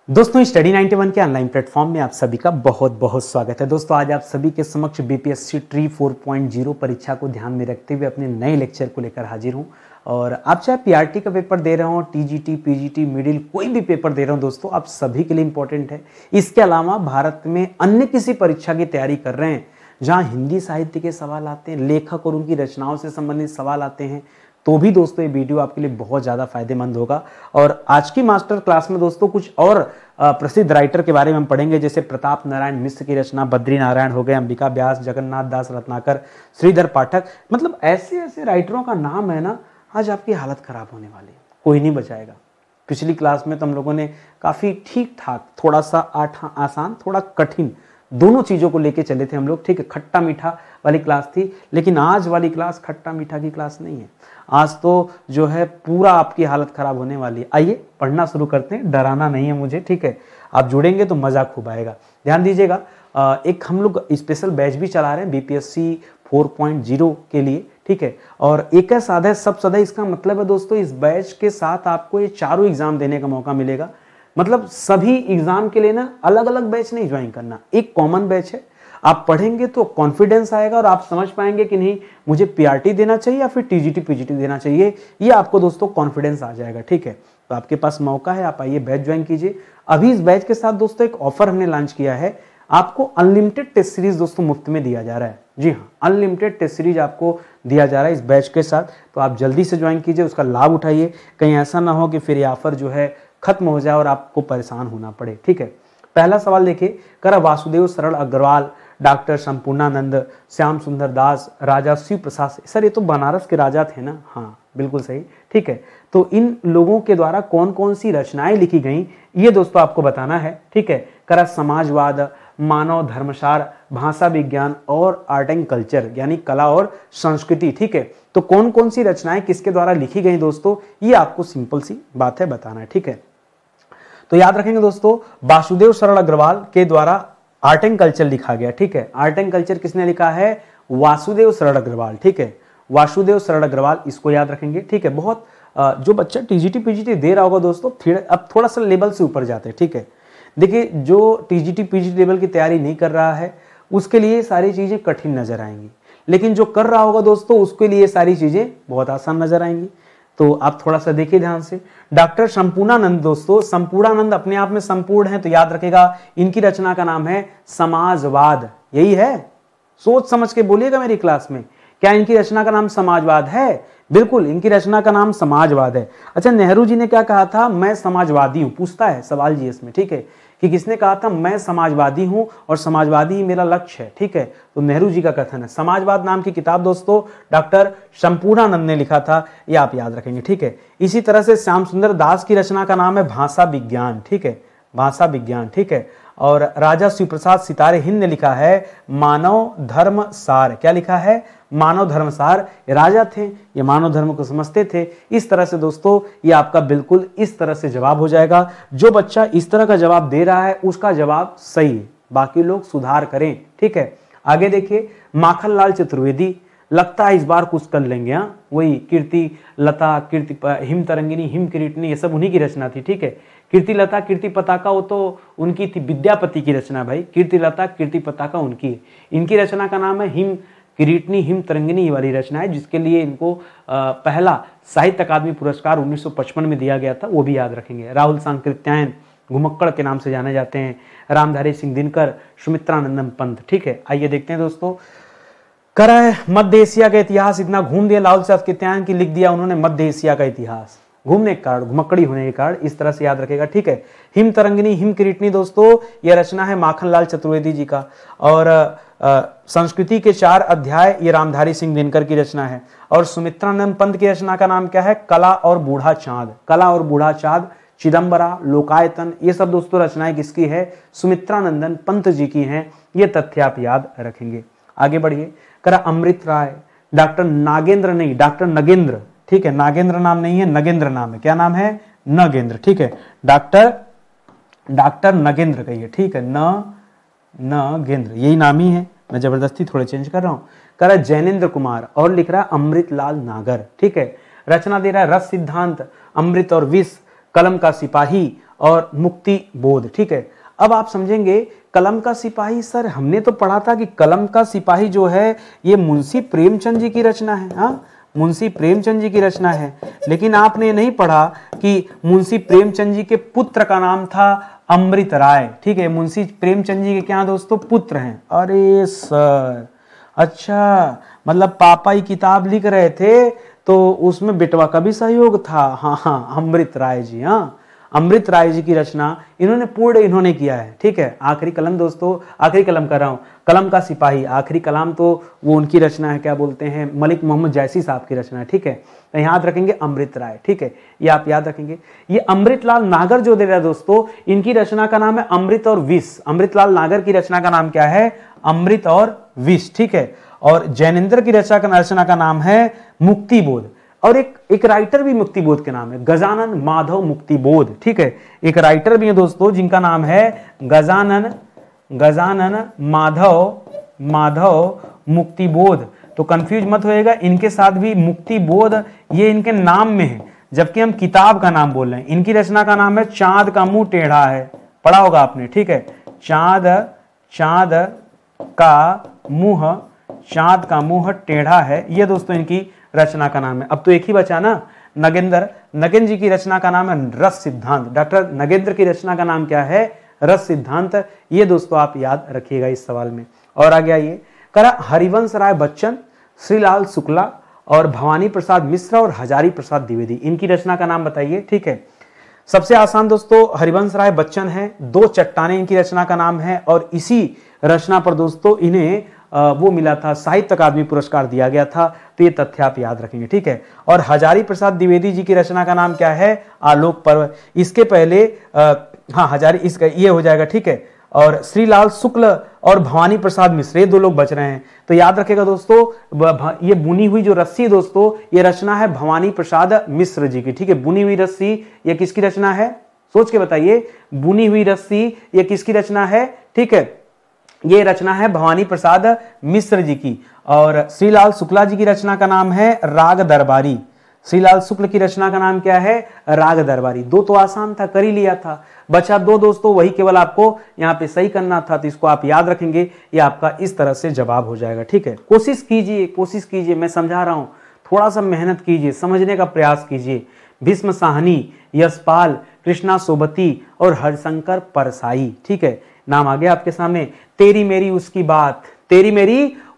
दोस्तों स्टडी 91 के online platform में आप सभी का बहुत बहुत स्वागत है। दोस्तों आज आप सभी के समक्ष बीपीएससी ट्री 4.0 परीक्षा को ध्यान में रखते हुए अपने नए लेक्चर को लेकर हाजिर हूं। और आप चाहे पीआरटी का पेपर दे रहे हो, टीजीटी, पीजीटी, मिडिल, कोई भी पेपर दे रहे हो दोस्तों, आप सभी के लिए इंपॉर्टेंट है। इसके अलावा भारत में अन्य किसी परीक्षा की तैयारी कर रहे हैं जहाँ हिंदी साहित्य के सवाल आते हैं, लेखक और उनकी रचनाओं से संबंधित सवाल आते हैं, तो भी दोस्तों ये वीडियो आपके लिए बहुत ज़्यादा फायदेमंद होगा। और आज की मास्टर क्लास में दोस्तों कुछ और प्रसिद्ध राइटर के बारे में हम पढ़ेंगे, जैसे प्रताप नारायण मिश्र की रचना बद्री नारायण हो गए, अंबिका व्यास, जगन्नाथ दास रत्नाकर, श्रीधर पाठक, मतलब ऐसे ऐसे राइटरों का नाम है ना, आज आपकी हालत खराब होने वाली है, कोई नहीं बचाएगा। पिछली क्लास में तो हम लोगों ने काफ़ी ठीक ठाक, थोड़ा सा आसान, थोड़ा कठिन, दोनों चीज़ों को लेके चले थे हम लोग, ठीक है। खट्टा मीठा वाली क्लास थी, लेकिन आज वाली क्लास खट्टा मीठा की क्लास नहीं है। आज तो जो है पूरा आपकी हालत खराब होने वाली है। आइए पढ़ना शुरू करते हैं, डराना नहीं है मुझे, ठीक है। आप जुड़ेंगे तो मजा खूब आएगा। ध्यान दीजिएगा, एक हम लोग स्पेशल बैच भी चला रहे हैं बीपीएससी 4.0 के लिए, ठीक है। और एक है साधा सब सदा, इसका मतलब है दोस्तों इस बैच के साथ आपको ये चारों एग्जाम देने का मौका मिलेगा। मतलब सभी एग्जाम के लिए ना अलग अलग बैच नहीं ज्वाइन करना, एक कॉमन बैच है। आप पढ़ेंगे तो कॉन्फिडेंस आएगा और आप समझ पाएंगे कि नहीं मुझे पीआरटी देना चाहिए या फिर टीजीटी पीजीटी देना चाहिए, ये आपको दोस्तों कॉन्फिडेंस आ जाएगा, ठीक है। तो आपके पास मौका है, आप आइए बैच ज्वाइन कीजिए। अभी इस बैच के साथ दोस्तों एक ऑफर हमने लॉन्च किया है, आपको अनलिमिटेड टेस्ट सीरीज दोस्तों मुफ्त में दिया जा रहा है। जी हाँ, अनलिमिटेड टेस्ट सीरीज आपको दिया जा रहा है इस बैच के साथ, तो आप जल्दी से ज्वाइन कीजिए, उसका लाभ उठाइए। कहीं ऐसा ना हो कि फिर ये ऑफर जो है खत्म हो जाए और आपको परेशान होना पड़े, ठीक है। पहला सवाल देखिए, करा वासुदेव सरल अग्रवाल, डॉक्टर संपूर्णानंद, श्याम सुंदर दास, राजा शिव प्रसाद। सर ये तो बनारस के राजा थे ना? हाँ बिल्कुल सही, ठीक है। तो इन लोगों के द्वारा कौन कौन सी रचनाएं लिखी गई ये दोस्तों आपको बताना है, ठीक है। करा समाजवाद, मानव धर्मसार, भाषा विज्ञान और आर्ट एंड कल्चर यानी कला और संस्कृति, ठीक है। तो कौन कौन सी रचनाएं किसके द्वारा लिखी गई दोस्तों, ये आपको सिंपल सी बात है बताना है, ठीक है। तो याद रखेंगे दोस्तों, वासुदेव सरल अग्रवाल के द्वारा आर्ट एंड कल्चर लिखा गया, ठीक है। आर्ट एंड कल्चर किसने लिखा है? वासुदेव सरल अग्रवाल, ठीक है। वासुदेव सरल अग्रवाल, इसको याद रखेंगे, ठीक है। बहुत जो बच्चा टीजीटी पीजीटी दे रहा होगा दोस्तों, अब थोड़ा सा लेवल से ऊपर जाते हैं, ठीक है। देखिए जो टीजीटी पीजीटी लेवल की तैयारी नहीं कर रहा है उसके लिए सारी चीजें कठिन नजर आएंगी, लेकिन जो कर रहा होगा दोस्तों उसके लिए सारी चीजें बहुत आसान नजर आएंगी। तो आप थोड़ा सा देखिए ध्यान से। डॉक्टर संपूर्णानंद दोस्तों, संपूर्णानंद अपने आप में संपूर्ण है, तो याद रखेगा इनकी रचना का नाम है समाजवाद, यही है। सोच समझ के बोलिएगा मेरी क्लास में, क्या इनकी रचना का नाम समाजवाद है? बिल्कुल, इनकी रचना का नाम समाजवाद है। अच्छा, नेहरू जी ने क्या कहा था? मैं समाजवादी हूं, पूछता है सवाल जी इसमें, ठीक है, कि किसने कहा था मैं समाजवादी हूं और समाजवादी ही मेरा लक्ष्य है, ठीक है। तो नेहरू जी का कथन है। समाजवाद नाम की किताब दोस्तों डॉक्टर संपूर्णानंद ने लिखा था, ये आप याद रखेंगे, ठीक है। इसी तरह से श्याम सुंदर दास की रचना का नाम है भाषा विज्ञान, ठीक है, भाषा विज्ञान, ठीक है। और राजा शिव प्रसाद सितारे हिंद ने लिखा है मानव धर्म सार, क्या लिखा है? मानव धर्म सार। ये राजा थे, ये मानव धर्म को समझते थे। इस तरह से दोस्तों ये आपका बिल्कुल इस तरह से जवाब हो जाएगा। जो बच्चा इस तरह का जवाब दे रहा है उसका जवाब सही है, बाकी लोग सुधार करें, ठीक है। आगे देखिए, माखनलाल चतुर्वेदी, लगता है इस बार कुछ कर लेंगे। हाँ, वही कीर्ति लता, कीर्ति हिम तरंगिनी, हिम किरीटनी, ये सब उन्हीं की रचना थी, ठीक है। कीर्ति लता, कीर्ति पताका वो तो उनकी थी, विद्यापति की रचना भाई। कीर्ति लता, कीर्ति पताका उनकी है। इनकी रचना का नाम है हिम किरीटनी, हिम तरंगिनी वाली रचना है, जिसके लिए इनको पहला साहित्य अकादमी पुरस्कार 1955 में दिया गया था, वो भी याद रखेंगे। राहुल सांकृत्यायन घुमक्कड़ के नाम से जाने जाते हैं, रामधारी सिंह दिनकर, सुमित्रानंदन पंत, ठीक है। आइए देखते हैं दोस्तों, करा है मध्य एशिया का इतिहास, इतना घूम दिया राहुल सांकृत्यायन की, लिख दिया उन्होंने मध्य एशिया का इतिहास, घूमने के कारण, घुमक्कड़ी होने के कारण, इस तरह से याद रखेगा, ठीक है। हिम तरंगिनी, हिम किरीटनी दोस्तों यह रचना है माखनलाल चतुर्वेदी जी का। और संस्कृति के 4 अध्याय ये रामधारी सिंह दिनकर की रचना है। और सुमित्रानंद पंत की रचना का नाम क्या है? कला और बूढ़ा चांद। कला और बूढ़ा चांद, चिदम्बरा, लोकायतन, ये सब दोस्तों रचनाएं किसकी है? सुमित्रानंदन पंत जी की हैं। ये तथ्य आप याद रखेंगे। आगे बढ़िए, करा अमृत राय, डॉक्टर नागेंद्र नहीं, डॉक्टर नगेंद्र, ठीक है। नागेंद्र नाम नहीं है, नगेंद्र नाम है। क्या नाम है? नगेंद्र, ठीक है। डॉक्टर नगेंद्र कहिए, ठीक है, नगेंद्र, यही नाम ही है, मैं जबरदस्ती थोड़े चेंज कर रहा हूं। कह रहा है जैनेन्द्र कुमार और लिख रहा है अमृतलाल नागर, ठीक है। रचना दे रहा है रस सिद्धांत, अमृत और विष, कलम का सिपाही, और मुक्ति बोध। ठीक है, अब आप समझेंगे कलम का सिपाही। सर हमने तो पढ़ा था कि कलम का सिपाही जो है ये मुंशी प्रेमचंद जी की रचना है। हाँ, मुंशी प्रेमचंद जी की रचना है, लेकिन आपने नहीं पढ़ा कि मुंशी प्रेमचंद जी के पुत्र का नाम था अमृत राय। ठीक है, मुंशी प्रेमचंद जी के क्या दोस्तों पुत्र हैं। अरे सर, अच्छा, मतलब पापा ही किताब लिख रहे थे तो उसमें बेटवा का भी सहयोग था। हाँ हाँ, अमृत राय जी। हाँ, अमृत राय जी की रचना इन्होंने किया है। ठीक है, आखिरी कलम दोस्तों, आखिरी कलम कर रहा हूं, कलम का सिपाही, आखिरी कलाम तो वो उनकी रचना है, क्या बोलते हैं, मलिक मोहम्मद जैसी साहब की रचना है। ठीक है, तो याद रखेंगे अमृत राय। ठीक है, ये आप याद रखेंगे। ये अमृतलाल नागर जो दे रहा है दोस्तों, इनकी रचना का नाम है अमृत और विष। अमृतलाल नागर की रचना का नाम क्या है, अमृत और विष। ठीक है, और जैनेन्द्र की रचना का नाम है मुक्ति बोध। और एक राइटर भी मुक्ति बोध के नाम है, गजानन माधव मुक्ति बोध। ठीक है, एक राइटर भी है दोस्तों जिनका नाम है गजानन माधव मुक्ति बोध। तो कंफ्यूज मत होएगा, इनके साथ भी मुक्ति बोध ये इनके नाम में है, जबकि हम किताब का नाम बोल रहे हैं। इनकी रचना का नाम है चांद का मुंह टेढ़ा है, पढ़ा होगा आपने। ठीक है, चांद का मुंह टेढ़ा है, ये दोस्तों इनकी रचना का नाम है। अब तो एक ही बचा ना, नगेंद्र जी की रचना का नाम है रस सिद्धांत। डॉक्टर नगेंद्र की रचना का नाम क्या है, रस सिद्धांत। ये दोस्तों आप याद रखिएगा इस सवाल में। और आगे आइए, करा हरिवंश राय बच्चन, श्रीलाल शुक्ला और भवानी प्रसाद मिश्र और हजारी प्रसाद द्विवेदी, इनकी रचना का नाम बताइए। ठीक है, सबसे आसान दोस्तों हरिवंश राय बच्चन है, दो चट्टानें इनकी रचना का नाम है, और इसी रचना पर दोस्तों इन्हें वो मिला था, साहित्य अकादमी पुरस्कार दिया गया था। तो ये तथ्य आप याद रखेंगे। ठीक है, और हजारी प्रसाद द्विवेदी जी की रचना का नाम क्या है, आलोक पर्व। इसके पहले हाँ हजारी, इसका ये हो जाएगा। ठीक है, और श्रीलाल शुक्ल और भवानी प्रसाद मिश्र, ये दो लोग बच रहे हैं। तो याद रखेगा दोस्तों, ये बुनी हुई जो रस्सी दोस्तों, ये रचना है भवानी प्रसाद मिश्र जी की। ठीक है, बुनी हुई रस्सी ये किसकी रचना है, सोच के बताइए, बुनी हुई रस्सी ये किसकी रचना है। ठीक है, ये रचना है भवानी प्रसाद मिश्र जी की। और श्रीलाल शुक्ला जी की रचना का नाम है राग दरबारी। श्रीलाल शुक्ल की रचना का नाम क्या है, राग दरबारी। दो तो आसान था, कर ही लिया था, बचा दो दोस्तों, वही केवल आपको यहाँ पे सही करना था। तो इसको आप याद रखेंगे, ये आपका इस तरह से जवाब हो जाएगा। ठीक है, कोशिश कीजिए, मैं समझा रहा हूं, थोड़ा सा मेहनत कीजिए, समझने का प्रयास कीजिए। भीष्म साहनी, यशपाल, कृष्णा सोबती और हरिशंकर परसाई। ठीक है, नाम आ गया आपके सामने। तेरी मेरी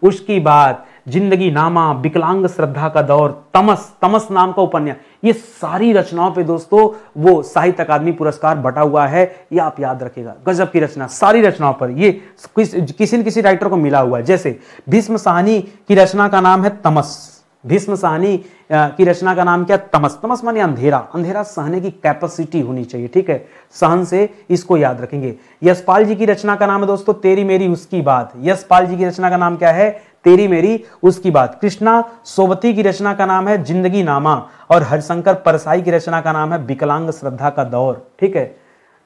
उसकी बात, जिंदगी नामा, विकलांग श्रद्धा का दौर, तमस नाम का उपन्यास, ये सारी रचनाओं पे दोस्तों वो साहित्य अकादमी पुरस्कार बटा हुआ है। ये आप याद रखिएगा, गजब की रचना, सारी रचनाओं पर ये किसी न किसी राइटर को मिला हुआ है। जैसे भीष्म साहनी की रचना का नाम है तमस। भीष्म साहनी की रचना का नाम क्या, तमस माने अंधेरा सहने की कैपेसिटी होनी चाहिए। ठीक है, सहन से इसको याद रखेंगे। यशपाल जी की रचना का नाम है दोस्तों तेरी मेरी उसकी बात। यशपाल जी की रचना का नाम क्या है, तेरी मेरी उसकी बात। कृष्णा सोबती की रचना का नाम है जिंदगी नामा, और हरिशंकर परसाई की रचना का नाम है विकलांग श्रद्धा का दौर। ठीक है,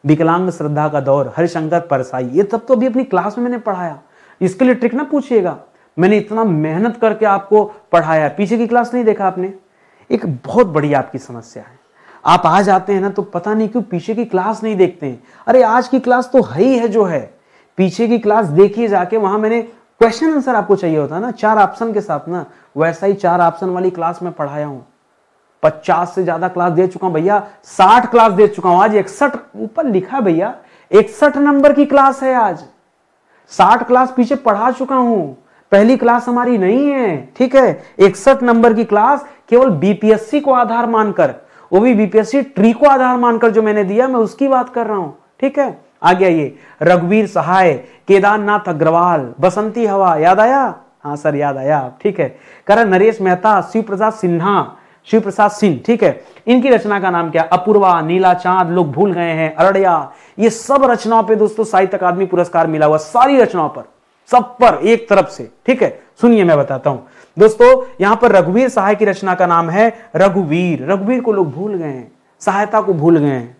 विकलांग श्रद्धा का दौर, हरिशंकर परसाई। ये सब तो अभी अपनी क्लास में मैंने पढ़ाया, इसके लिए ट्रिक ना पूछिएगा, मैंने इतना मेहनत करके आपको पढ़ाया, पीछे की क्लास नहीं देखा आपने। एक बहुत बड़ी आपकी समस्या है, आप आ जाते हैं ना तो पता नहीं क्यों पीछे की क्लास नहीं देखते हैं। अरे आज की क्लास तो है ही है जो है, पीछे की क्लास देखिए जाके, वहां मैंने क्वेश्चन आंसर आपको चाहिए होता है ना 4 ऑप्शन के साथ ना, वैसा ही 4 ऑप्शन वाली क्लास में पढ़ाया हूं। 50 से ज्यादा क्लास दे चुका हूं भैया, 60 क्लास दे चुका हूं। आज 61 ऊपर लिखा भैया, 61 नंबर की क्लास है आज। 60 क्लास पीछे पढ़ा चुका हूं, पहली क्लास हमारी नहीं है। ठीक है, 61 नंबर की क्लास केवल बीपीएससी को आधार मानकर, वो भी बीपीएससी ट्री को आधार मानकर जो मैंने दिया, मैं उसकी बात कर रहा हूं। ठीक है, आगे आइए, रघुवीर सहाय, केदारनाथ अग्रवाल, बसंती हवा, याद आया? हाँ सर याद आया। ठीक है, करण नरेश मेहता, शिव प्रसाद सिंह। ठीक है, इनकी रचना का नाम क्या, अपूर्वा, नीला चांद, लोग भूल गए हैं, अरड़िया। ये सब रचनाओं पे दोस्तों साहित्य अकादमी पुरस्कार मिला हुआ, सारी रचनाओं पर, सब पर एक तरफ से। ठीक है, सुनिए मैं बताता हूं दोस्तों, यहां पर रघुवीर सहाय की रचना का नाम है रघुवीर को लोग भूल गए हैं, सहायता को भूल गए हैं।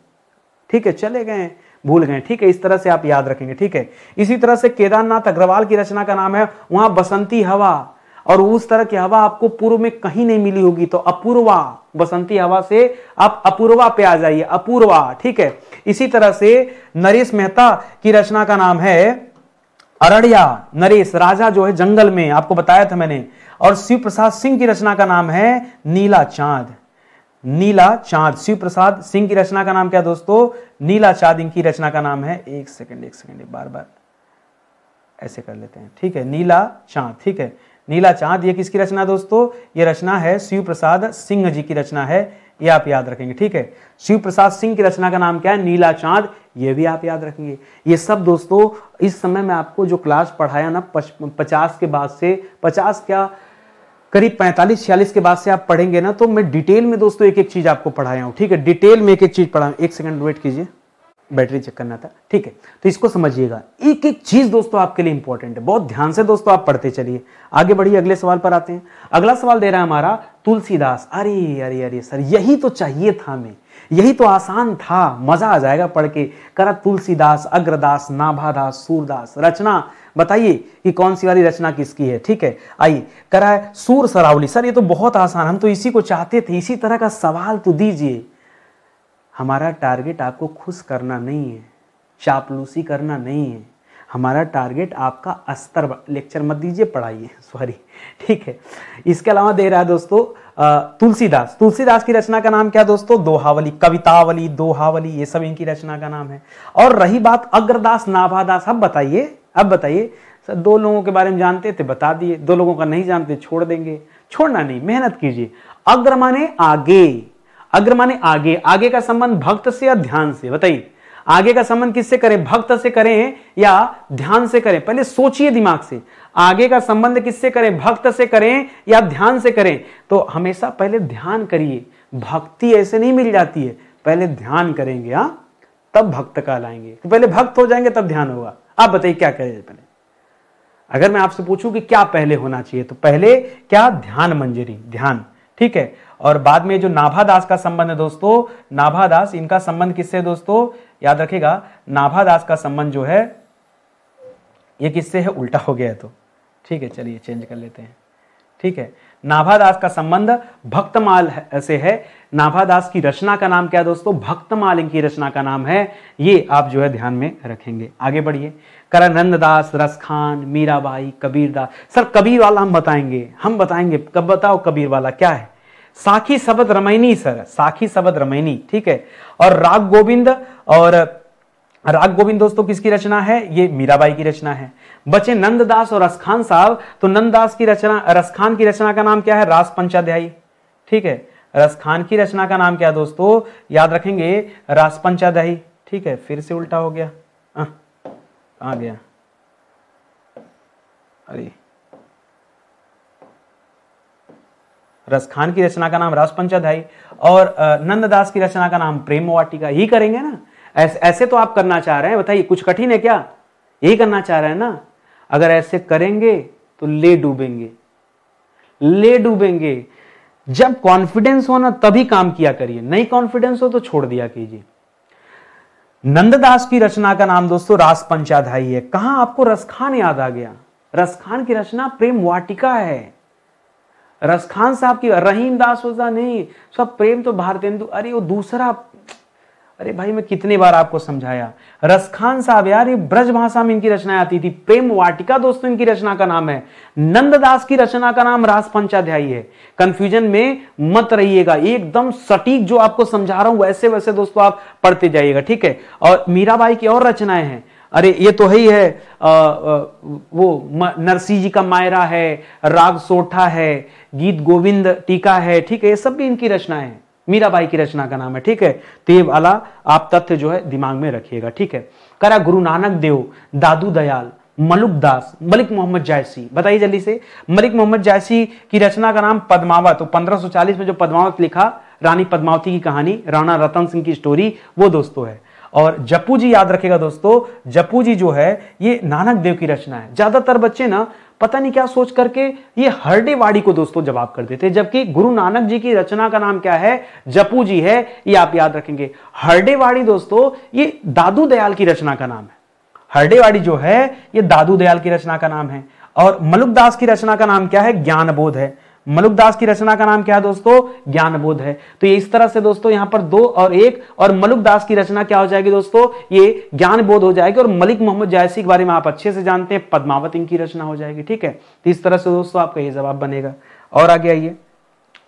ठीक है, चले गए, भूल गए। ठीक है, इस तरह से आप याद रखेंगे। ठीक है, इसी तरह से केदारनाथ अग्रवाल की रचना का नाम है वहां बसंती हवा। और उस तरह की हवा आपको पूर्व में कहीं नहीं मिली होगी, तो अपूर्वा, बसंती हवा से आप अपूर्वा पे आ जाइए, अपूर्वा, ठीक है। इसी तरह से नरेश मेहता की रचना का नाम है अरड़िया, नरेश राजा जो है जंगल में, आपको बताया था मैंने। और शिव प्रसाद सिंह की रचना का नाम है नीला चांद, नीला चांद। शिव प्रसाद सिंह की रचना का नाम क्या दोस्तों? नीला चांद इनकी रचना का नाम है। एक सेकंड बार बार ऐसे कर लेते हैं, ठीक है, नीला चांद, ठीक है, नीला चांद। ये किसकी रचना दोस्तों? ये रचना है शिव प्रसाद सिंह जी की रचना है, ये आप याद रखेंगे, ठीक है। शिव प्रसाद सिंह की रचना का नाम क्या है? नीला चांद, ये भी आप याद रखेंगे। ये सब दोस्तों इस समय मैं आपको जो क्लास पढ़ाया ना 50 के बाद से, 50 क्या करीब 45-46 के बाद से आप पढ़ेंगे ना, तो मैं डिटेल में दोस्तों एक एक चीज आपको पढ़ाया हूं, ठीक है, डिटेल में एक एक चीज पढ़ा। एक सेकंड वेट कीजिए, बैटरी चेक करना था, ठीक है। तो इसको समझिएगा, एक एक चीज दोस्तों आपके लिए इंपॉर्टेंट है, बहुत ध्यान से दोस्तों आप पढ़ते चलिए। आगे बढ़िए, अगले सवाल पर आते हैं। अगला सवाल दे रहा है हमारा तुलसीदास। अरे अरे अरे सर, यही तो चाहिए था हमें, यही तो आसान था, मजा आ जाएगा पढ़ के। करा तुलसीदास, अग्रदास, नाभादास, सूरदास। रचना बताइए कि कौन सी वाली रचना किसकी है, ठीक है। आइए, करा है सूर सरावली। सर ये तो बहुत आसान, हम तो इसी को चाहते थे, इसी तरह का सवाल तो दीजिए। हमारा टारगेट आपको खुश करना नहीं है, चापलूसी करना नहीं है, हमारा टारगेट आपका स्तर। लेक्चर मत दीजिए, पढ़ाइए, सॉरी, ठीक है। इसके अलावा दे रहा है दोस्तों तुलसीदास। तुलसीदास की रचना का नाम क्या दोस्तों? दोहावली, कवितावली, दोहावली, ये सब इनकी रचना का नाम है। और रही बात अग्रदास, नाभादास, अब बताइए सर, 2 लोगों के बारे में जानते थे, बता दिए, 2 लोगों का नहीं जानते, छोड़ देंगे। छोड़ना नहीं, मेहनत कीजिए। अग्र माने आगे, अग्र माने आगे, आगे का संबंध भक्त से या ध्यान से? बताइए, आगे का संबंध किससे करें? भक्त से करें या ध्यान से करें? पहले सोचिए दिमाग से, आगे का संबंध किससे करें? भक्त से करें या ध्यान से करें? तो हमेशा पहले ध्यान करिए, भक्ति ऐसे नहीं मिल जाती है, पहले ध्यान करेंगे, हाँ, तब भक्त कहलाएंगे। तो पहले भक्त हो जाएंगे तब ध्यान होगा। आप बताइए क्या करें पहले? अगर मैं आपसे पूछूं कि क्या पहले होना चाहिए, तो पहले क्या? ध्यान मंजरी, ध्यान, ठीक है। और बाद में जो नाभादास का संबंध है दोस्तों, नाभादास, इनका संबंध किससे दोस्तों? याद रखिएगा, नाभादास का संबंध जो है ये किससे है? उल्टा हो गया है तो, ठीक है, चलिए चेंज कर लेते हैं, ठीक है। नाभादास का संबंध भक्तमाल से है। नाभादास की रचना का नाम क्या है दोस्तों? भक्तमाल इनकी रचना का नाम है, ये आप जो है ध्यान में रखेंगे। आगे बढ़िए, करानंददास, रसखान, मीराबाई, कबीरदास। सर कबीर वाला हम बताएंगे, कब बताओ कबीर वाला क्या है? साखी शबद रमैनी, सर साखी शबद रमैनी, ठीक है। और राग गोविंद, और राग गोविंद दोस्तों किसकी रचना है? ये मीराबाई की रचना है। बचे नंददास और रसखान साहब, तो नंददास की रचना, रसखान की रचना का नाम क्या है? रास पंचाध्यायी, ठीक है। रसखान की रचना का नाम क्या दोस्तों? याद रखेंगे, रास पंचाध्यायी, ठीक है। फिर से उल्टा हो गया, कहां गया? अरे, रसखान की रचना का नाम रास पंचाध्यायी, और नंददास की रचना का नाम प्रेम वाटिका। यही करेंगे ना? ऐसे तो आप करना चाह रहे हैं, बताइए कुछ कठिन है क्या? यही करना चाह रहे हैं ना? अगर ऐसे करेंगे तो ले डूबेंगे। जब कॉन्फिडेंस हो ना तभी काम किया करिए, नहीं कॉन्फिडेंस हो तो छोड़ दिया कीजिए। नंददास की रचना का नाम दोस्तों रास पंचाध्यायी है। कहां आपको रसखान याद आ गया? रसखान की रचना प्रेम वाटिका है। रसखान साहब की रहीम दास ओझा नहीं, सब प्रेम तो भारतेंदु, अरे वो दूसरा, अरे भाई मैं कितनी बार आपको समझाया। रसखान साहब यार, ये ब्रज भाषा में इनकी रचनाएं आती थी। प्रेम वाटिका दोस्तों इनकी रचना का नाम है। नंददास की रचना का नाम रास पंचाध्यायी है। कंफ्यूजन में मत रहिएगा, एकदम सटीक जो आपको समझा रहा हूं वैसे वैसे दोस्तों आप पढ़ते जाइएगा, ठीक है। और मीराबाई की और रचनाएं हैं, अरे ये तो ही है, वो नरसिंह जी का मायरा है, राग सोठा है, गीत गोविंद टीका है, ठीक है। ये सब भी इनकी रचनाएं हैं, मीराबाई की रचना का नाम है, ठीक है। तो ये वाला आप तथ्य जो है दिमाग में रखिएगा, ठीक है। करा गुरु नानक देव, दादू दयाल, मलुक दास, मलिक मोहम्मद जायसी। बताइए जल्दी से, मलिक मोहम्मद जायसी की रचना का नाम पद्मावत। तो 1540 में जो पद्मावत लिखा, रानी पद्मावती की कहानी, राणा रतन सिंह की स्टोरी, वो दोस्तों है। और जप्पू जी याद रखेगा दोस्तों, जप्पू जी जो है ये नानक देव की रचना है। ज्यादातर बच्चे ना पता नहीं क्या सोच करके ये हरडेवाड़ी को दोस्तों जवाब कर देते, जबकि गुरु नानक जी की रचना का नाम क्या है? जप्पू जी है, ये आप याद रखेंगे। हरडेवाड़ी दोस्तों ये दादू दयाल की रचना का नाम है। हरडेवाड़ी जो है ये दादू दयाल की रचना का नाम है। और मलुकदास की रचना का नाम क्या है? ज्ञानबोध है। मलुकदास की रचना का नाम क्या है दोस्तों? ज्ञानबोध है। तो ये इस तरह से दोस्तों यहां पर 2 और 1, और मलुकदास की रचना क्या हो जाएगी दोस्तों? ये ज्ञानबोध हो जाएगी। और मलिक मोहम्मद जायसी के बारे में आप अच्छे से जानते हैं, पद्मावत इनकी रचना हो जाएगी। ठीक है, तो इस तरह से दोस्तों आपका ये जवाब बनेगा। और आगे आइए,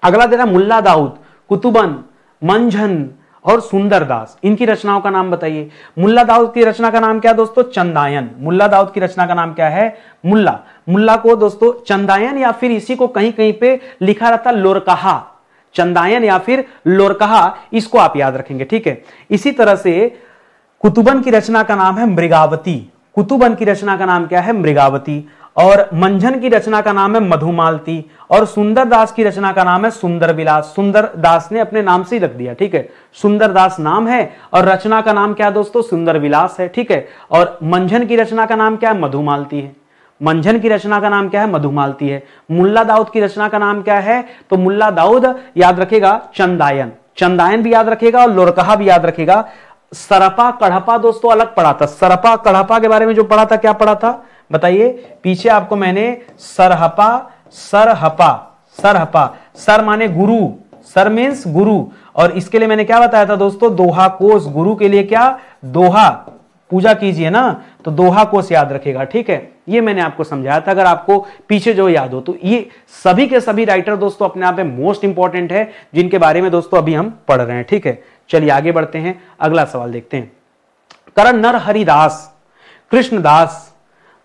अगला दे रहा मुल्ला दाऊद, कुतुबन, मंझन और सुंदरदास, इनकी रचनाओं का नाम बताइए। मुल्ला दाऊद की रचना का नाम क्या है दोस्तों? चंदायन। मुल्ला दाऊद की रचना का नाम क्या है? मुल्ला को दोस्तों चंदायन या फिर इसी को कहीं कहीं पे लिखा रहता लोरकहा, चंदायन या फिर लोरकहा, इसको आप याद रखेंगे। ठीक है, इसी तरह से कुतुबन की रचना का नाम है मृगावती। कुतुबन की रचना का नाम क्या है? मृगावती। और मंझन की रचना का नाम है मधुमालती। और सुंदरदास की रचना का नाम है सुंदरविलास। सुंदरदास ने अपने नाम से ही रख दिया। ठीक है, सुंदरदास नाम है और रचना का नाम क्या है दोस्तों? सुंदरविलास है। ठीक है, और मंझन की रचना का नाम क्या है? मधुमालती है। मंझन की रचना का नाम क्या है? मधुमालती है। मुल्ला दाऊद की रचना का नाम क्या है? तो मुल्ला दाऊद याद रखेगा चंदायन, चंदायन भी याद रखेगा और लोरकहा भी याद रखेगा। सरपा कढ़पा दोस्तों अलग पढ़ा था। सरपा कढ़पा के बारे में जो पढ़ा था, क्या पढ़ा था बताइए? पीछे आपको मैंने सरहपा, सरहपा, सरहपा, सर माने गुरु, सर मीन्स गुरु, और इसके लिए मैंने क्या बताया था दोस्तों? दोहा कोष। गुरु के लिए क्या? दोहा, पूजा कीजिए ना, तो दोहा कोष याद रखेगा। ठीक है, ये मैंने आपको समझाया था, अगर आपको पीछे जो याद हो। तो ये सभी के सभी राइटर दोस्तों अपने आप में मोस्ट इंपॉर्टेंट है, जिनके बारे में दोस्तों अभी हम पढ़ रहे हैं। ठीक है, चलिए आगे बढ़ते हैं, अगला सवाल देखते हैं। करण नर हरिदास, कृष्णदास,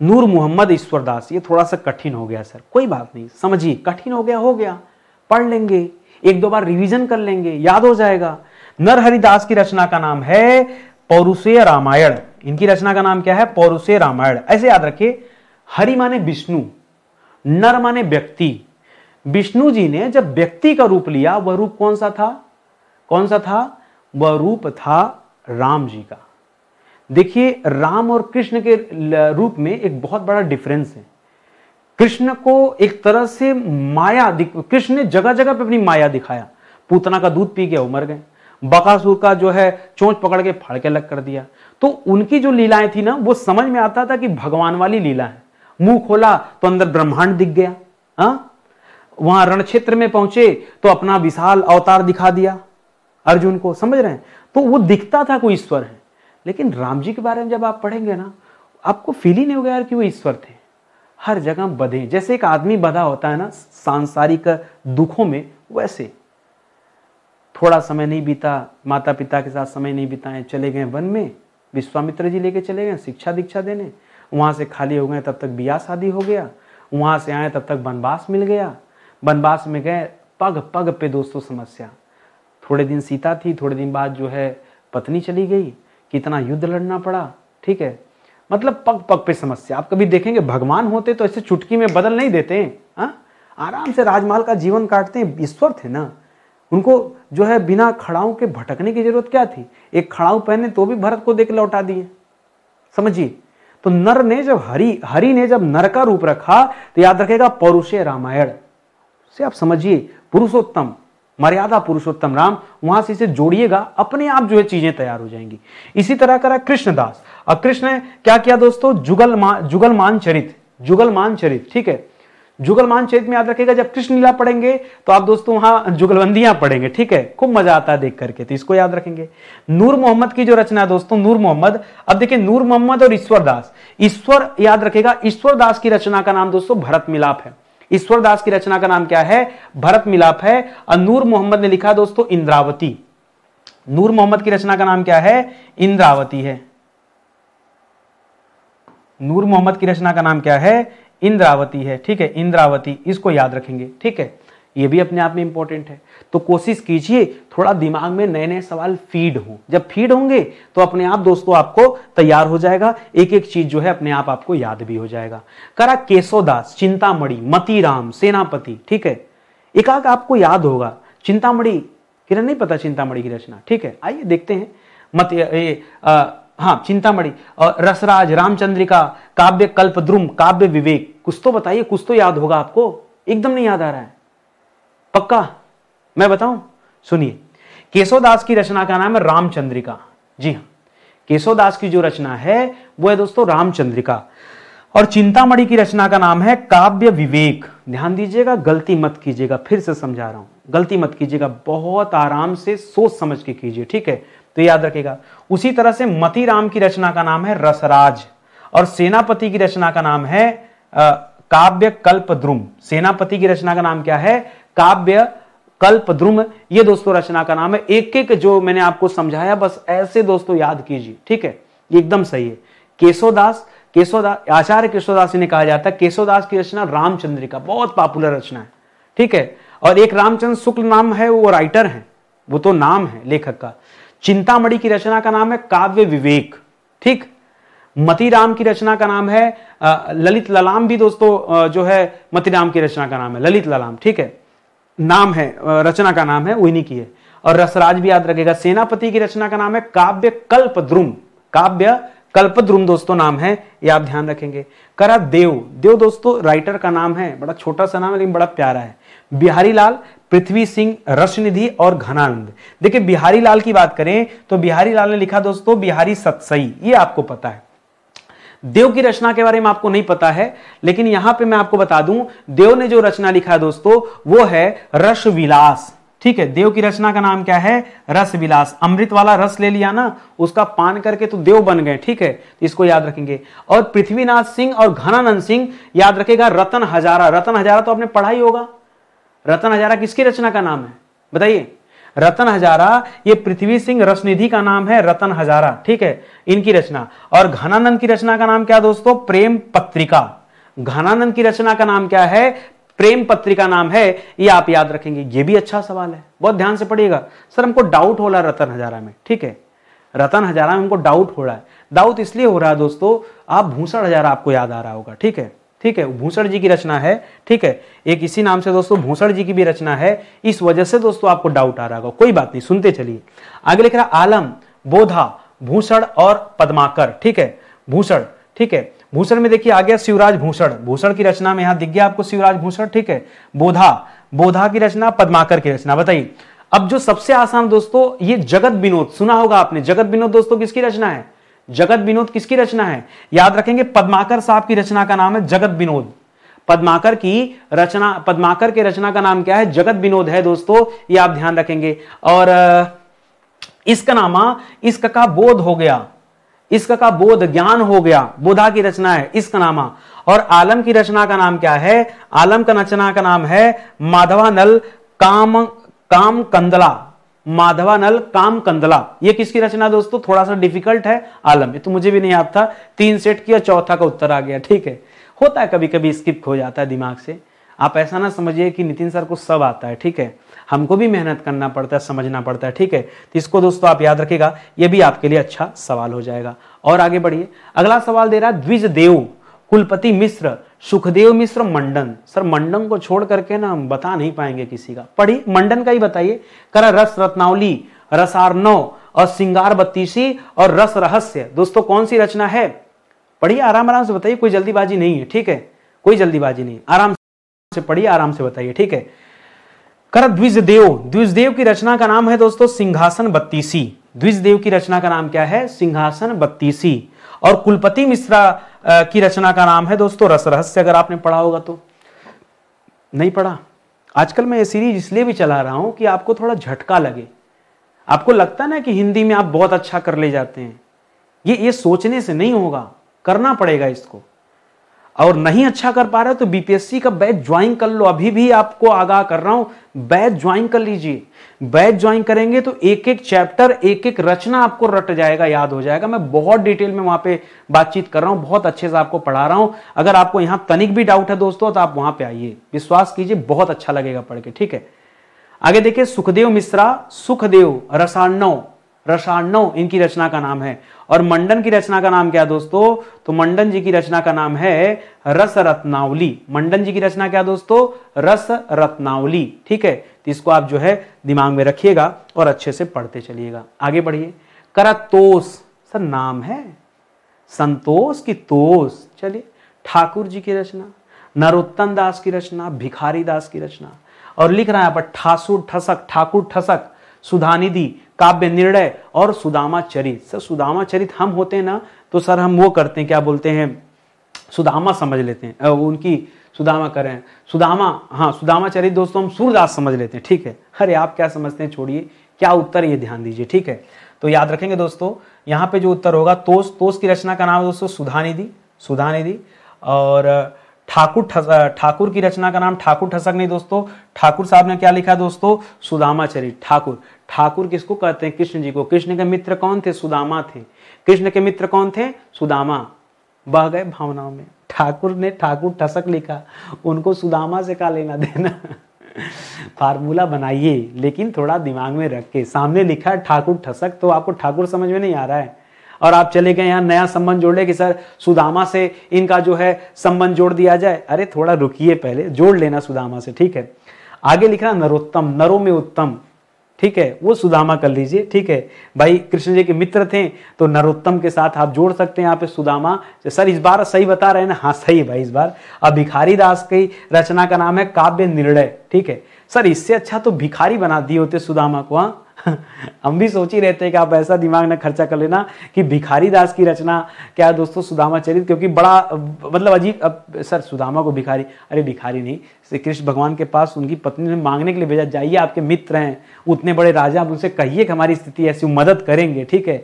नूर मोहम्मद, ईश्वरदास। ये थोड़ा सा कठिन हो गया सर, कोई बात नहीं, समझिए, कठिन हो गया, पढ़ लेंगे, 1-2 बार रिवीजन कर लेंगे, याद हो जाएगा। नरहरिदास की रचना का नाम है पौरुषेय रामायण। इनकी रचना का नाम क्या है? पौरुषेय रामायण। ऐसे याद रखिए, हरि माने विष्णु, नर माने व्यक्ति। विष्णु जी ने जब व्यक्ति का रूप लिया, वह रूप कौन सा था? कौन सा था? वह रूप था राम जी का। देखिए, राम और कृष्ण के रूप में एक बहुत बड़ा डिफरेंस है। कृष्ण को एक तरह से माया, कृष्ण ने जगह जगह पे अपनी माया दिखाया। पूतना का दूध पी गया, वो मर गए। बकासुर का जो है चोंच पकड़ के फाड़ के अलग कर दिया। तो उनकी जो लीलाएं थी ना, वो समझ में आता था कि भगवान वाली लीला है। मुंह खोला तो अंदर ब्रह्मांड दिख गया। वहां रण क्षेत्र में पहुंचे तो अपना विशाल अवतार दिखा दिया अर्जुन को, समझ रहे हैं? तो वो दिखता था कोई ईश्वर है। लेकिन राम जी के बारे में जब आप पढ़ेंगे ना, आपको फील ही नहीं होगा यार कि वो ईश्वर थे। हर जगह बधे, जैसे एक आदमी बधा होता है ना सांसारिक दुखों में, वैसे थोड़ा समय नहीं बीता, माता पिता के साथ समय नहीं बिताए, चले गए वन में, विश्वामित्र जी लेके चले गए शिक्षा दीक्षा देने। वहां से खाली हो गए तब तक बियाह शादी हो गया, वहां से आए तब तक वनवास मिल गया, वनवास में गए, पग पग पे दोस्तों समस्या। थोड़े दिन सीता थी, थोड़े दिन बाद जो है पत्नी चली गई, कितना युद्ध लड़ना पड़ा। ठीक है, मतलब पग पग पे समस्या। आप कभी देखेंगे भगवान होते तो ऐसे चुटकी में बदल नहीं देते हैं, आराम से राजमहल का जीवन काटते हैं। ईश्वर थे ना, उनको जो है बिना खड़ाऊ के भटकने की जरूरत क्या थी? एक खड़ाऊ पहने तो भी भरत को देख लौटा दिए, समझिए। तो नर ने जब हरि ने जब नर का रूप रखा, तो याद रखेगा पौरुषेय रामायण से आप समझिए, पुरुषोत्तम, मर्यादा पुरुषोत्तम राम, वहां से इसे जोड़िएगा, अपने आप जो है चीजें तैयार हो जाएंगी। इसी तरह करा कृष्णदास। और कृष्ण ने क्या किया दोस्तों? जुगलमान चरित। ठीक है, जुगलमान चरित में याद रखेगा, जब कृष्ण लीला पढ़ेंगे तो आप दोस्तों वहां जुगलबंदियां पढ़ेंगे। ठीक है, खूब मजा आता है देख करके, तो इसको याद रखेंगे। नूर मोहम्मद की जो रचना है दोस्तों, नूर मोहम्मद। अब देखिए, नूर मोहम्मद और ईश्वरदास। ईश्वर याद रखेगा, ईश्वरदास की रचना का नाम दोस्तों भरत मिलाप है। ईश्वरदास की रचना का नाम क्या है? भरत मिलाप है। और नूर मोहम्मद ने लिखा दोस्तों इंद्रावती। नूर मोहम्मद की रचना का नाम क्या है? इंद्रावती है। नूर मोहम्मद की रचना का नाम क्या है? इंद्रावती है। ठीक है, इंद्रावती, इसको याद रखेंगे। ठीक है, ये भी अपने आप में इंपॉर्टेंट है। तो कोशिश कीजिए थोड़ा दिमाग में नए नए सवाल फीड हो। जब फीड होंगे तो अपने आप दोस्तों आपको तैयार हो जाएगा, एक एक चीज जो है अपने आप आपको याद भी हो जाएगा। करा केशवदास, चिंतामणि, मतीराम, सेनापति। ठीक है, एक आग आपको याद होगा। चिंतामणि, किरण नहीं पता चिंतामणि की रचना? ठीक है, आइए देखते हैं। हाँ, चिंतामणि और रसराज, रामचंद्रिका, काव्य कल्पद्रुम, काव्य विवेक। कुछ तो बताइए, कुछ तो याद होगा आपको। एकदम नहीं याद आ रहा है? पक्का मैं बताऊं? सुनिए, केशवदास की रचना का नाम है रामचंद्रिका। जी हाँ, केशवदास की जो रचना है वो है दोस्तों रामचंद्रिका। और चिंतामणि की रचना का नाम है काव्य विवेक। ध्यान दीजिएगा, गलती मत कीजिएगा, फिर से समझा रहा हूं, गलती मत कीजिएगा, बहुत आराम से सोच समझ के कीजिए, ठीक है, तो याद रखिएगा। उसी तरह से मतीराम की रचना का नाम है रसराज, और सेनापति की रचना का नाम है काव्य कल्पद्रुम। सेनापति की रचना का नाम क्या है? काव्य कल्पद्रुम। ये दोस्तों रचना का नाम है। एक एक जो मैंने आपको समझाया बस ऐसे दोस्तों याद कीजिए, ठीक है, एकदम सही है। केशवदास आचार्य केशवदास ने कहा जाता है। केशवदास की रचना रामचंद्रिका बहुत पॉपुलर रचना है, ठीक है, और एक रामचंद्र शुक्ल नाम है, वो राइटर हैं, वो तो नाम है लेखक का। चिंतामणि की रचना का नाम है काव्य विवेक, ठीक। मतीराम की रचना का नाम है ललित ललाम, भी दोस्तों जो है मतीराम की रचना का नाम है ललित ललाम, ठीक है, नाम है, रचना का नाम है वो इन्हीं की है। और रसराज भी याद रखेगा। सेनापति की रचना का नाम है काव्य कल्पद्रुम, काव्य कल्पद्रुम दोस्तों नाम है, ये आप ध्यान रखेंगे। करादेव, देव दोस्तों राइटर का नाम है, बड़ा छोटा सा नाम है लेकिन बड़ा प्यारा है। बिहारी लाल, पृथ्वी सिंह, रसनिधि और घनानंद। देखिए बिहारी लाल की बात करें तो बिहारी लाल ने लिखा दोस्तों बिहारी सतसई, ये आपको पता है। देव की रचना के बारे में आपको नहीं पता है, लेकिन यहां पे मैं आपको बता दूं, देव ने जो रचना लिखा है दोस्तों वो है रस विलास, ठीक है। देव की रचना का नाम क्या है? रस विलास। अमृत वाला रस ले लिया ना, उसका पान करके तो देव बन गए, ठीक है, इसको याद रखेंगे। और पृथ्वीनाथ सिंह और घनानंद सिंह याद रखेगा। रतन हजारा, रतन हजारा तो आपने पढ़ा ही होगा। रतन हजारा किसकी रचना का नाम है बताइए? रतन हजारा, ये पृथ्वी सिंह रसनिधि का नाम है रतन हजारा, ठीक है, इनकी रचना। और घनानंद की रचना का नाम क्या दोस्तों? प्रेम पत्रिका। घनानंद की रचना का नाम क्या है? प्रेम पत्रिका नाम है, ये आप याद रखेंगे। ये भी अच्छा सवाल है, बहुत ध्यान से पढ़िएगा। सर हमको डाउट हो रहा है रतन हजारा में, ठीक है, रतन हजारा में हमको डाउट हो रहा है। डाउट इसलिए हो रहा है दोस्तों, आप भूषण हजारा आपको याद आ रहा होगा, ठीक है, ठीक है, भूषण जी की रचना है, ठीक है, एक इसी नाम से दोस्तों भूषण जी की भी रचना है, इस वजह से दोस्तों आपको डाउट आ रहा होगा। कोई बात नहीं, सुनते चलिए। आगे लिख रहा आलम, बोधा, भूषण और पद्माकर, ठीक है, भूषण, ठीक है। भूषण में देखिए आ गया शिवराज भूषण, भूषण की रचना में यहां दिख गया आपको शिवराज भूषण, ठीक है। बोधा, बोधा की रचना, पद्माकर की रचना। बताइए अब जो सबसे आसान दोस्तों, ये जगत विनोद, सुना होगा आपने। जगत विनोद दोस्तों किसकी रचना है? जगत विनोद किसकी रचना है? याद रखेंगे, पद्माकर साहब की रचना का नाम है जगत विनोद। पद्माकर की रचना, पद्माकर के रचना का नाम क्या है? जगत विनोद है दोस्तों, ये आप ध्यान रखेंगे। और इसका नामा, इसका का बोध हो गया, इसका का बोध ज्ञान हो गया, बोधा की रचना है इसका नामा। और आलम की रचना का नाम क्या है? आलम का रचना का नाम है माधवानल काम कंदला, माधवानल काम कंदला। ये किसकी रचना दोस्तों? थोड़ा सा डिफिकल्ट है आलम, ये तो मुझे भी नहीं याद था। 3 सेट किया, चौथा का उत्तर आ गया, ठीक है, होता है कभी कभी स्किप हो जाता है दिमाग से। आप ऐसा ना समझिए कि नितिन सर को सब आता है, ठीक है, हमको भी मेहनत करना पड़ता है, समझना पड़ता है, ठीक है। तो इसको दोस्तों आप याद रखिएगा, ये भी आपके लिए अच्छा सवाल हो जाएगा। और आगे बढ़िए, अगला सवाल दे रहा है द्विजदेव, कुलपति मिश्र, सुखदेव मिश्र, मंडन। सर मंडन को छोड़ करके ना हम बता नहीं पाएंगे किसी का, पढ़िए मंडन का ही बताइए। करा रस रत्नावली, रसार्णव और सिंगार बत्तीसी और रस रहस्य। दोस्तों कौन सी रचना है? पढ़िए, आराम आराम से बताइए, कोई जल्दीबाजी नहीं है, ठीक है, कोई जल्दीबाजी नहीं, आराम से पढ़िए, आराम से बताइए, ठीक है। कर द्विजदेव, द्विजदेव की रचना का नाम है दोस्तों सिंहासन बत्तीसी। द्विजदेव की रचना का नाम क्या है? सिंहासन बत्तीसी। और कुलपति मिश्रा की रचना का नाम है दोस्तों रस रहस्य। अगर आपने पढ़ा होगा तो, नहीं पढ़ा? आजकल मैं ये सीरीज इसलिए भी चला रहा हूं कि आपको थोड़ा झटका लगे। आपको लगता है ना कि हिंदी में आप बहुत अच्छा कर ले जाते हैं, ये सोचने से नहीं होगा, करना पड़ेगा इसको। और नहीं अच्छा कर पा रहे हो तो बीपीएससी का बैच ज्वाइन कर लो, अभी भी आपको आगाह कर रहा हूं, बैच ज्वाइन कर लीजिए। बैच ज्वाइन करेंगे तो एक एक चैप्टर, एक एक रचना आपको रट जाएगा, याद हो जाएगा। मैं बहुत डिटेल में वहां पे बातचीत कर रहा हूं, बहुत अच्छे से आपको पढ़ा रहा हूं। अगर आपको यहां तनिक भी डाउट है दोस्तों तो आप वहां पे आइए, विश्वास कीजिए बहुत अच्छा लगेगा पढ़ के, ठीक है। आगे देखिए, सुखदेव मिश्रा, सुखदेव, रसार्णव, रसार्णव इनकी रचना का नाम है। और मंडन की रचना का नाम क्या दोस्तों? तो मंडन जी की रचना का नाम है रस रत्नावली। मंडन जी की रचना क्या दोस्तों? रस रत्नावली, ठीक है। तो इसको आप जो है दिमाग में रखिएगा और अच्छे से पढ़ते चलिएगा। आगे बढ़िए, करातोष, सर नाम है संतोष की तोष। चलिए, ठाकुर जी की रचना, नरोत्तम दास की रचना, भिखारी दास की रचना। और लिख रहा है यहाँ पर ठासुर ठसक, ठाकुर ठसक, सुधानिधि, काव्य निर्णय और सुदामा चरित। सर सुदामा चरित हम होते हैं ना तो सर हम वो करते हैं, क्या बोलते हैं, सुदामा समझ लेते हैं, उनकी सुदामा करें, सुदामा, हाँ सुदामा चरित दोस्तों हम सूरदास समझ लेते हैं, ठीक है। अरे आप क्या समझते हैं, छोड़िए, क्या उत्तर ये ध्यान दीजिए, ठीक है। तो याद रखेंगे दोस्तों, यहाँ पे जो उत्तर होगा, तोस की रचना का नाम है दोस्तों सुधानिधि। और ठाकुर की रचना का नाम ठाकुर ठसक नहीं दोस्तों, ठाकुर साहब ने क्या लिखा दोस्तों, सुदामा चरित। ठाकुर किसको कहते हैं, कृष्ण जी को। कृष्ण के मित्र कौन थे, सुदामा थे। कृष्ण के मित्र कौन थे, सुदामा। बह गए भावनाओं में, ठाकुर ने ठाकुर ठसक लिखा, उनको सुदामा से क्या लेना देना। फार्मूला बनाइए, लेकिन थोड़ा दिमाग में रख के। सामने लिखा है ठाकुर ठसक, तो आपको ठाकुर समझ में नहीं आ रहा है, और आप चले गए यहाँ नया संबंध जोड़ ले कि सर सुदामा से इनका जो है संबंध जोड़ दिया जाए। अरे थोड़ा रुकिए, पहले जोड़ लेना सुदामा से, ठीक है। आगे लिख रहा नरोत्तम, नरों में उत्तम, ठीक है, वो सुदामा कर लीजिए, ठीक है भाई। कृष्ण जी के मित्र थे तो नरोत्तम के साथ आप जोड़ सकते हैं यहाँ पे सुदामा। सर इस बार सही बता रहे हैं ना, हाँ सही है भाई इस बार। अब भिखारी दास की रचना का नाम है काव्य निर्णय, ठीक है। सर इससे अच्छा तो भिखारी बना दिए होते सुदामा को, हाँ। हम भी सोच ही रहते हैं कि आप ऐसा दिमाग ना खर्चा कर लेना कि भिखारी दास की रचना क्या है दोस्तों, सुदामा चरित, क्योंकि बड़ा मतलब अजीब। अब सर सुदामा को भिखारी, अरे भिखारी नहीं, श्री कृष्ण भगवान के पास उनकी पत्नी ने मांगने के लिए भेजा, जाइए आपके मित्र हैं उतने बड़े राजा, आप उनसे कहिए कि हमारी स्थिति ऐसी, मदद करेंगे, ठीक है।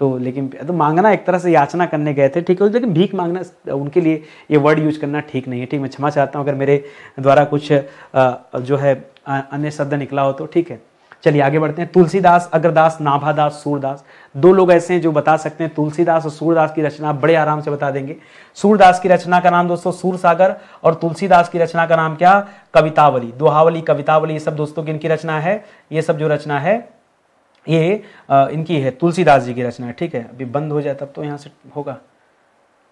तो लेकिन तो मांगना एक तरह से याचना करने गए थे, ठीक है, लेकिन भीख मांगना उनके लिए ये वर्ड यूज करना ठीक नहीं है, ठीक। मैं क्षमा चाहता हूँ अगर मेरे द्वारा कुछ जो है अन्य शब्द निकला हो तो, ठीक है। चलिए आगे बढ़ते हैं। तुलसीदास, अग्रदास, नाभादास, सूरदास, दो लोग ऐसे हैं जो बता सकते हैं। तुलसीदास और सूरदास की रचना बड़े आराम से बता देंगे। सूरदास की रचना का नाम दोस्तों सूरसागर, और तुलसीदास की रचना का नाम क्या, कवितावली, दोहावली, कवितावली, ये सब दोस्तों की इनकी रचना है। ये सब जो रचना है ये इनकी है, तुलसीदास जी की रचना है, ठीक है। अभी बंद हो जाए तब तो यहाँ से होगा,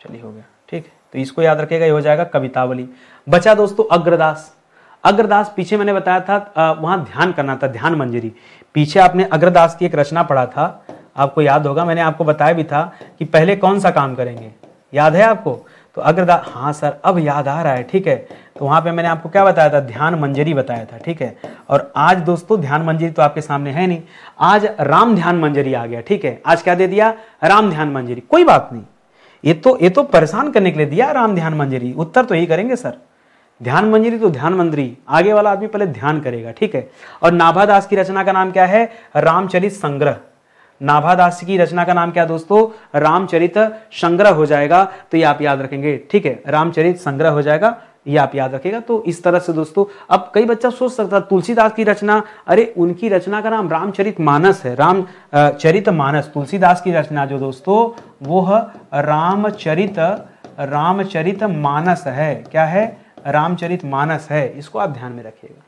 चलिए हो गया, ठीक है। तो इसको याद रखेगा, ये हो जाएगा कवितावली। बचा दोस्तों अग्रदास। अग्रदास पीछे मैंने बताया था वहां ध्यान करना था, ध्यान मंजरी। पीछे आपने अग्रदास की एक रचना पढ़ा था, आपको याद होगा, मैंने आपको बताया भी था कि पहले कौन सा काम करेंगे, याद है आपको। तो अग्रदास, हाँ सर अब याद आ रहा है, ठीक है। तो वहां पे मैंने आपको क्या बताया था, ध्यान मंजरी बताया था, ठीक है। और आज दोस्तों ध्यान मंजरी तो आपके सामने है नहीं, आज राम ध्यान मंजरी आ गया, ठीक है। आज क्या दे दिया, राम ध्यान मंजरी। कोई बात नहीं, ये तो परेशान करने के लिए दिया राम ध्यान मंजरी। उत्तर तो यही करेंगे सर, ध्यान मंजरी तो ध्यान मंजरी, आगे वाला आदमी पहले ध्यान करेगा, ठीक है। और नाभादास की रचना का नाम क्या है, रामचरित संग्रह। नाभादास की रचना का नाम क्या दोस्तों, रामचरित संग्रह हो जाएगा। तो ये आप याद रखेंगे, ठीक है, रामचरित संग्रह हो जाएगा, ये आप याद रखेगा। तो इस तरह से दोस्तों, अब कई बच्चा सोच सकता तुलसीदास की रचना, अरे उनकी रचना का नाम रामचरित मानस है, रामचरित मानस। तुलसीदास की रचना जो दोस्तों वो रामचरित मानस है, क्या है, रामचरित मानस है। इसको आप ध्यान में रखिएगा,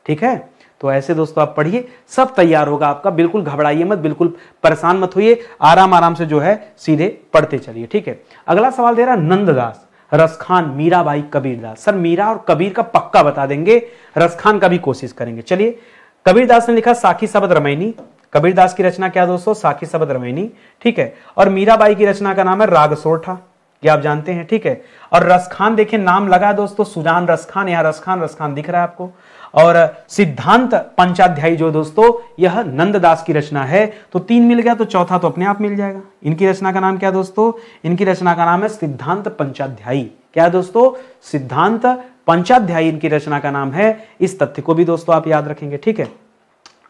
ठीक है। तो ऐसे दोस्तों आप पढ़िए, सब तैयार होगा आपका, बिल्कुल घबराइए मत, बिल्कुल परेशान मत होइए, आराम आराम से जो है सीधे पढ़ते चलिए, ठीक है। अगला सवाल दे रहा नंददास, रसखान, मीराबाई, कबीरदास। सर मीरा और कबीर का पक्का बता देंगे, रसखान का भी कोशिश करेंगे। चलिए, कबीरदास ने लिखा साखी शबद रमैनी। कबीरदास की रचना क्या दोस्तों, साखी शबद रमैनी, ठीक है। और मीराबाई की रचना का नाम है राग सोरठा, ये आप जानते हैं, ठीक है। और रसखान देखिए नाम लगा दोस्तों, सुजान रसखान, यहाँ रसखान दिख रहा है आपको। और सिद्धांत पंचाध्यायी जो दोस्तों यह नंददास की रचना है। तो 3 मिल गया, तो चौथा तो अपने आप मिल जाएगा। इनकी रचना का नाम क्या दोस्तों, इनकी रचना का नाम है सिद्धांत पंचाध्यायी। क्या है दोस्तों, सिद्धांत पंचाध्यायी इनकी रचना का नाम है। इस तथ्य को भी दोस्तों आप याद रखेंगे, ठीक है।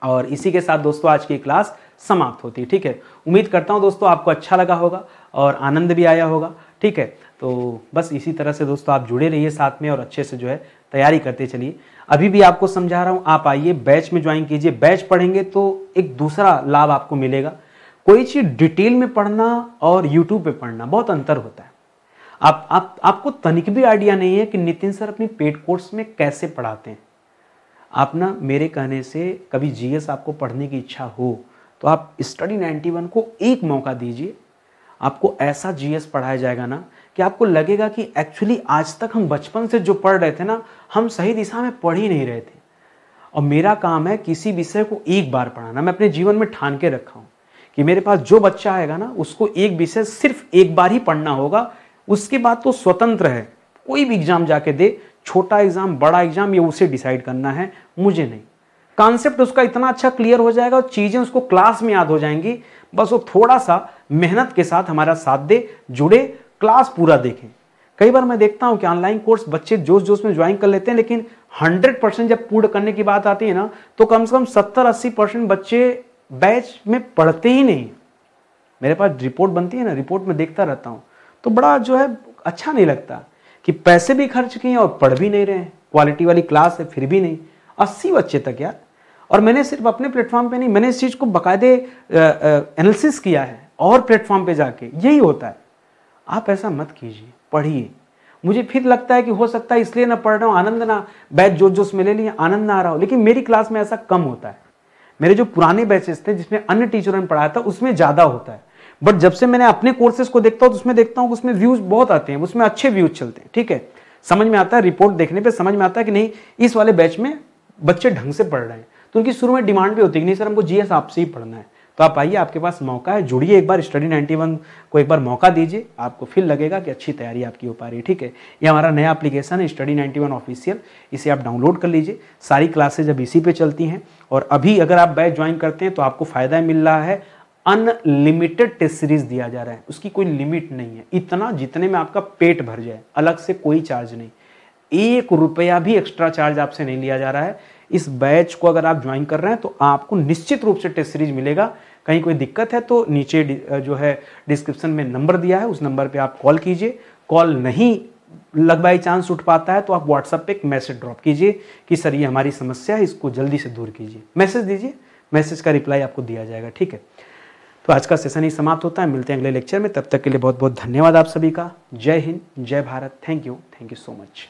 और इसी के साथ दोस्तों आज की क्लास समाप्त होती है, ठीक है। उम्मीद करता हूं दोस्तों आपको अच्छा लगा होगा और आनंद भी आया होगा, ठीक है। तो बस इसी तरह से दोस्तों आप जुड़े रहिए साथ में और अच्छे से जो है तैयारी करते चलिए। अभी भी आपको समझा रहा हूं, आप आइए बैच में ज्वाइन कीजिए। बैच पढ़ेंगे तो एक दूसरा लाभ आपको मिलेगा। कोई चीज डिटेल में पढ़ना और यूट्यूब पे पढ़ना बहुत अंतर होता है। आपको तनिक भी आइडिया नहीं है कि नितिन सर अपनी पेड कोर्स में कैसे पढ़ाते हैं। आप ना मेरे कहने से कभी जीएस आपको पढ़ने की इच्छा हो तो आप स्टडी 91 को एक मौका दीजिए। आपको ऐसा जीएस पढ़ाया जाएगा ना कि आपको लगेगा कि एक्चुअली आज तक हम बचपन से जो पढ़ रहे थे ना, हम सही दिशा में पढ़ ही नहीं रहे थे। और मेरा काम है किसी विषय को एक बार पढ़ाना। मैं अपने जीवन में ठान के रखा हूँ कि मेरे पास जो बच्चा आएगा ना, उसको एक विषय सिर्फ एक बार ही पढ़ना होगा। उसके बाद तो स्वतंत्र है, कोई भी एग्जाम जाके दे, छोटा एग्जाम बड़ा एग्जाम, ये उसे डिसाइड करना है, मुझे नहीं। कॉन्सेप्ट उसका इतना अच्छा क्लियर हो जाएगा और चीजें उसको क्लास में याद हो जाएंगी। बस वो थोड़ा सा मेहनत के साथ हमारा साथ दे, जुड़े, क्लास पूरा देखें। कई बार मैं देखता हूं कि ऑनलाइन कोर्स बच्चे जोश जोश में ज्वाइन कर लेते हैं, लेकिन 100% जब पूर्ण करने की बात आती है ना, तो कम से कम 70-80% बच्चे बैच में पढ़ते ही नहीं। मेरे पास रिपोर्ट बनती है ना, रिपोर्ट में देखता रहता हूं, तो बड़ा जो है अच्छा नहीं लगता कि पैसे भी खर्च किए और पढ़ भी नहीं रहे हैं, क्वालिटी वाली क्लास है फिर भी नहीं। 80 बच्चे तक यार। और मैंने सिर्फ अपने प्लेटफॉर्म पे नहीं, मैंने इस चीज को बाकायदे एनालिसिस किया है और प्लेटफॉर्म पे जाके, यही होता है। आप ऐसा मत कीजिए, पढ़िए। मुझे फिर लगता है कि हो सकता है इसलिए ना पढ़ रहा हूं, आनंद ना, बैच जोश जोश में ले लिया, आनंद ना आ रहा हो, लेकिन मेरी क्लास में ऐसा कम होता है। मेरे जो पुराने बैचेस थे जिसमें अन्य टीचरों ने पढ़ाया था उसमें ज्यादा होता है। बट जब से मैंने अपने कोर्सेज को देखता हूं तो उसमें देखता हूं कि उसमें व्यूज बहुत आते हैं, उसमें अच्छे व्यूज चलते हैं। ठीक है, समझ में आता है, रिपोर्ट देखने पे समझ में आता है कि नहीं इस वाले बैच में बच्चे ढंग से पढ़ रहे हैं। तो उनकी शुरू में डिमांड भी होती है कि नहीं सर हमको जीएस आपसे ही पढ़ना है। तो आप आइए, आपके पास मौका है, जुड़िए एक बार, स्टडी 91 को एक बार मौका दीजिए, आपको फिर लगेगा कि अच्छी तैयारी आपकी हो पा रही है। ठीक है, ये हमारा नया एप्लीकेशन है स्टडी 91 ऑफिशियल, इसे आप डाउनलोड कर लीजिए। सारी क्लासेज अब इसी पे चलती हैं, और अभी अगर आप बैच ज्वाइन करते हैं तो आपको फायदा मिल रहा है, अनलिमिटेड टेस्ट सीरीज दिया जा रहा है, उसकी कोई लिमिट नहीं है, इतना जितने में आपका पेट भर जाए, अलग से कोई चार्ज नहीं, 1 रुपया भी एक्स्ट्रा चार्ज आपसे नहीं लिया जा रहा है। इस बैच को अगर आप ज्वाइन कर रहे हैं तो आपको निश्चित रूप से टेस्ट सीरीज मिलेगा। कहीं कोई दिक्कत है तो नीचे जो है डिस्क्रिप्शन में नंबर दिया है, उस नंबर पे आप कॉल कीजिए। कॉल नहीं लग बाई चांस उठ पाता है तो आप व्हाट्सएप पे एक मैसेज ड्रॉप कीजिए कि सर ये हमारी समस्या है, इसको जल्दी से दूर कीजिए। मैसेज दीजिए, मैसेज का रिप्लाई आपको दिया जाएगा। ठीक है, तो आज का सेशन ही समाप्त होता है, मिलते हैं अगले लेक्चर में। तब तक के लिए बहुत बहुत धन्यवाद आप सभी का। जय हिंद, जय Bharat, thank you so much.